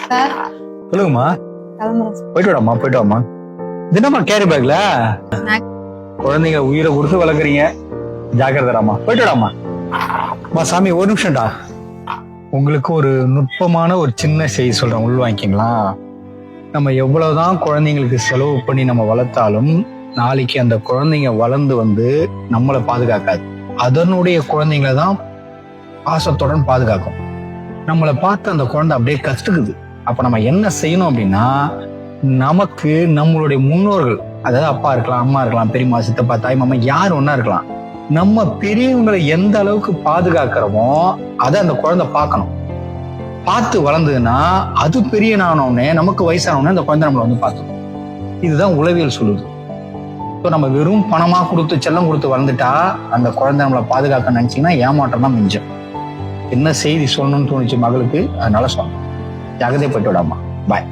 Sir சொல்லுங்கம்மா. கிளம்புறேன் sir. போயிட்டு வாடாம்மா, போயிட்டு வாம்மா. தினமா கேரி பேக்ல குழந்தைங்க உயிரை கொடுத்து வளர்க்குறீங்க. ஜாக்கிரதாம்மா, போயிட்டு வாடாம்மா. அம்மா சாமி ஒரு நிமிஷம்டா. உங்களுக்கு ஒரு நுட்பமான ஒரு சின்ன செய்தி சொல்றேன், உள்வாங்கிங்களா? நம்ம எவ்வளவுதான் குழந்தைங்களுக்கு செலவு பண்ணி நம்ம வளர்த்தாலும் நாளைக்கு அந்த குழந்தைங்க வளர்ந்து வந்து நம்மளை பாதுகாக்காது. அதனுடைய குழந்தைங்களை தான் பாசத்துடன் பாதுகாக்கும். நம்மளை பார்த்து அந்த குழந்தை அப்படியே கத்துக்குது. அப்ப நம்ம என்ன செய்யணும் அப்படின்னா, நமக்கு நம்மளுடைய முன்னோர்கள், அதாவது அப்பா இருக்கலாம், அம்மா இருக்கலாம், பெரியம்மா, சித்தப்பா, தாய் மாமா, யார் ஒன்னா இருக்கலாம், நம்ம பெரியவங்களை எந்த அளவுக்கு பாதுகாக்கிறோமோ அதை அந்த குழந்தை பார்க்கணும். பார்த்து வளர்ந்ததுன்னா அது பெரிய நானோடனே, நமக்கு வயசானோடனே அந்த குழந்தை நம்மளை வந்து பார்த்துக்கணும். இதுதான் உளவியல் சொல்லுது. ஸோ நம்ம வெறும் பணமா கொடுத்து செல்லம் கொடுத்து வளர்ந்துட்டா அந்த குழந்தை நம்மளை பாதுகாக்க நினைச்சீங்கன்னா ஏமாற்றம் தான் மிஞ்சம். என்ன செய்தி சொல்லணும்னு தோணுச்சு மகளுக்கு, அதனால சொன்னேன். ஜாகிரதை போயிட்டு விடாமா. பாய்.